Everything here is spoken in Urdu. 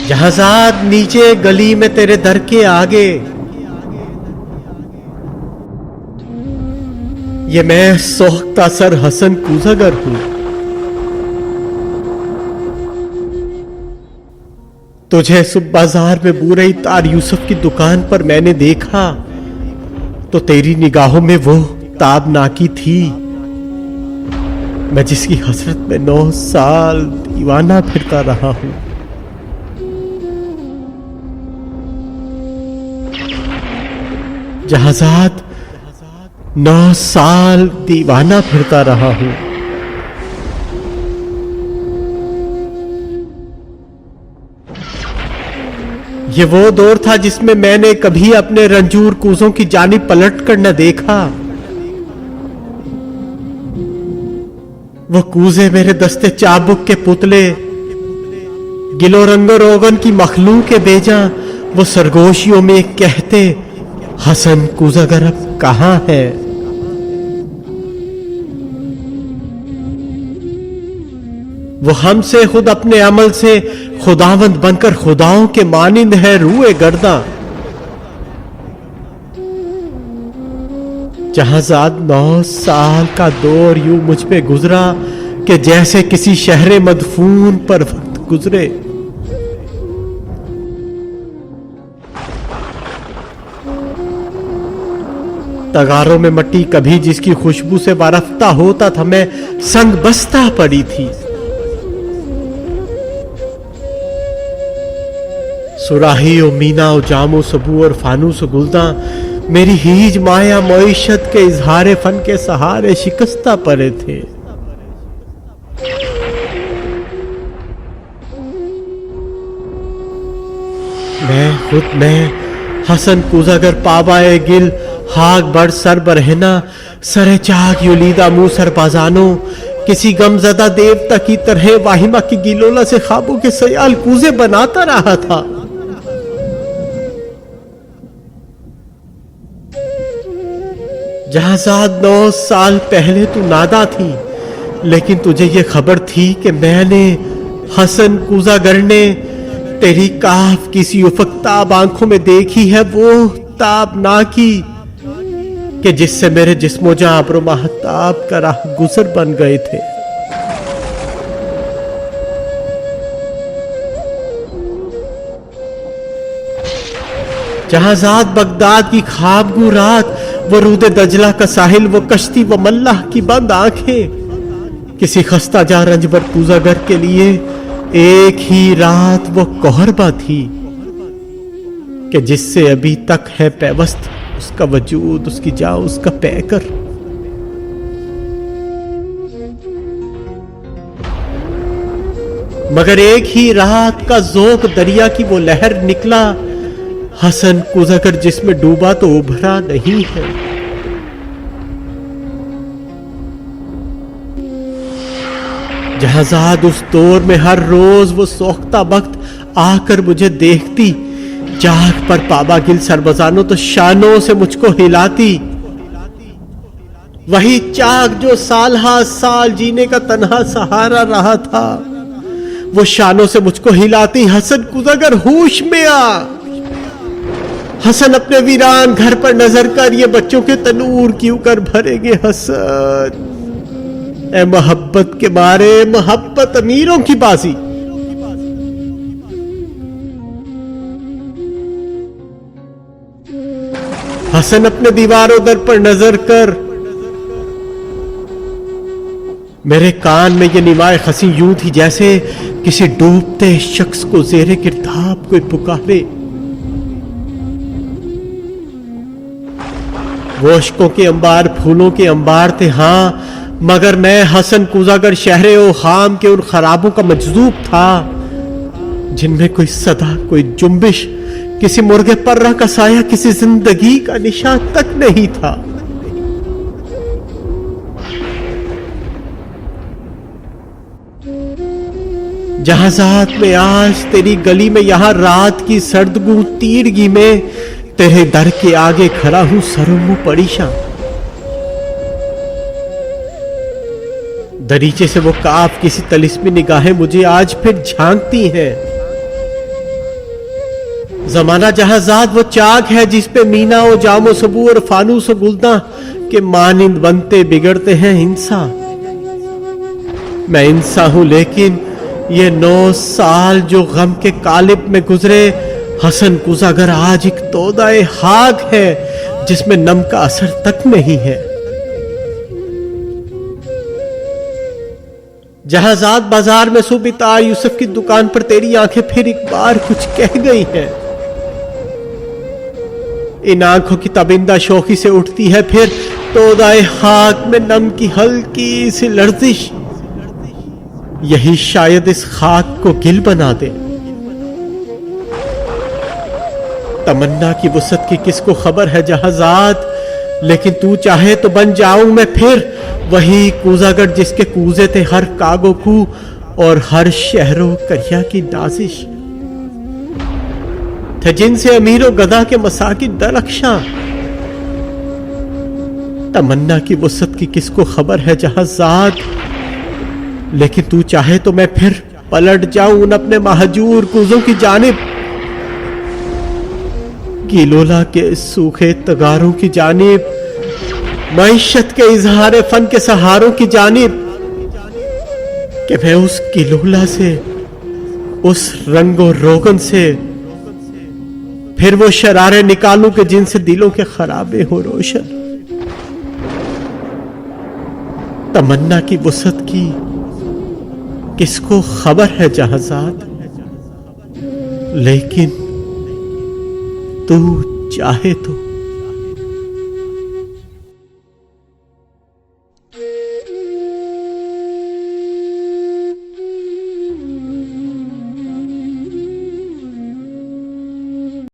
جہازاد نیچے گلی میں تیرے در کے آگے، یہ میں سوختہ سر حسن کوزاگر ہوں۔ تجھے صبح بازار میں بورے تار یوسف کی دکان پر میں نے دیکھا تو تیری نگاہوں میں وہ تابناکی تھی، میں جس کی حسرت میں 9 سال دیوانہ پھرتا رہا ہوں۔ جہازاد 9 سال دیوانہ پھرتا رہا ہوں۔ یہ وہ دور تھا جس میں نے کبھی اپنے رنجور کوزوں کی جانب پلٹ کر نہ دیکھا۔ وہ کوزے میرے دستے چابک کے پتلے، گل و رنگ و روغن کی مخلوق کے بیجاں وہ سرگوشیوں میں کہتے حسن کوزاگر اب کہاں ہے؟ وہ ہم سے خود اپنے عمل سے خداوند بن کر خداؤں کے مانند ہے روئے گرداں۔ جہازاد 9 سال کا دور یوں مجھ پہ گزرا کہ جیسے کسی شہر مدفون پر وقت گزرے۔ تغاروں میں مٹی کبھی جس کی خوشبو سے وارفتہ ہوتا تھا میں سنگ بستہ پڑی تھی۔ سراہی و مینا و جام و سبو اور فانوس و گلداں میری ہیج مایا معیشت کے اظہار فن کے سہارے شکستہ پڑے تھے۔ میں حسن کوزاگر پابائے گل ہاگ بڑ سر برہنا سر چاک یولیدہ منہ سر بازانوں کسی غم زدہ دیوتا کی طرح واہمہ کی گیلولا سے خوابوں کے سیال کوزے بناتا رہا تھا۔ جہازاد 9 سال پہلے تو نادا تھی، لیکن تجھے یہ خبر تھی کہ میں نے حسن کوزاگر نے تیری کاف کسی افقتاب آنکھوں میں دیکھی ہے، وہ تابناکی کہ جس سے میرے جسم و جاں ابر و ماہتاب کا راہ گزر بن گئے تھے۔ جہازاد بغداد کی خواب گو رات، وہ رود دجلہ کا ساحل، وہ کشتی، وہ ملح کی بند آنکھیں، کسی خستہ جاں رنجبر کوزاگر کے لیے ایک ہی رات وہ کوہربہ تھی کہ جس سے ابھی تک ہے پیوست اس کا وجود، اس کی جاں، اس کا پیکر۔ مگر ایک ہی رات کا ذوق دریا کی وہ لہر نکلا، حسن کوزاگر جس میں ڈوبا تو ابھرا نہیں ہے۔ جہازاد اس دور میں ہر روز وہ سوختہ بخت آ کر مجھے دیکھتی، چاک پر پابا گل سربزانوں تو شانوں سے مجھ کو ہلاتی، وہی چاک جو سال ہا سال جینے کا تنہا سہارا رہا تھا، وہ شانوں سے مجھ کو ہلاتی، حسن کوزاگر ہوش میں آ۔ حسن اپنے ویران گھر پر نظر کر، یہ بچوں کے تنور کیوں کر بھرے گے حسن؟ اے محبت کے مارے، محبت امیروں کی بازی۔ حسن اپنے دیواروں در پر نظر کر، میرے کان میں یہ نوائے خسی یوں تھی جیسے کسی ڈوبتے شخص کو زیر گرداب کوئی پکارے۔ وہ اشکوں کے انبار، پھولوں کے انبار تھے ہاں، مگر میں حسن کوزاگر شہر و خام کے ان خرابوں کا مجذوب تھا جن میں کوئی صدا، کوئی جنبش، کسی مرغے پرہ کا سایہ، کسی زندگی کا نشان تک نہیں تھا۔ جہازات میں آج تیری گلی میں، یہاں رات کی سردگوں تیرگی میں تیرے در کے آگے کھڑا ہوں سر و منہ پریشان۔ دریچے سے وہ کاف کسی طلسمی نگاہیں مجھے آج پھر جھانکتی ہیں. زمانہ جہازاد وہ چاک ہے جس پہ مینا و جام و سبو اور فانوس و گلداں کے مانند بنتے بگڑتے ہیں انسان. میں انسان ہوں لیکن یہ 9 سال جو غم کے قالب میں گزرے، حسن کوزاگر آج ایک تودہ خاک ہے جس میں نم کا اثر تک نہیں ہے. جہازاد بازار میں صوبتا یوسف کی دکان پر تیری آنکھیں پھر ایک بار کچھ کہہ گئی ہیں. ان آنکھوں کی تابندہ شوخی سے اٹھتی ہے پھر تودہ خاک میں نم کی ہلکی سی لرزش. یہی شاید اس خاک کو گل بنا دے. تمنا کی وسعت کی کس کو خبر ہے جہازاد، لیکن تو چاہے تو بن جاؤں میں پھر وہی کوزاگر جس کے کوزے تھے ہر کاگو کو اور ہر شہر و کریا کی نازش، تھے جن سے امیر و گدھا کے مساکن درخشاں. تمنا کی وسعت کی کس کو خبر ہے جہازاد، لیکن تو چاہے تو میں پھر پلٹ جاؤں ان اپنے مہجور کوزوں کی جانب، گیلولا کے سوکھے تگاروں کی جانب، معیشت کے اظہار فن کے سہاروں کی جانب، کہ میں اس گیلولا سے، اس رنگ و روغن سے پھر وہ شرارے نکالوں کہ جن سے دلوں کے خرابے ہو روشن. تمنا کی وسعت کی کس کو خبر ہے جہازاد، لیکن تو چاہے تو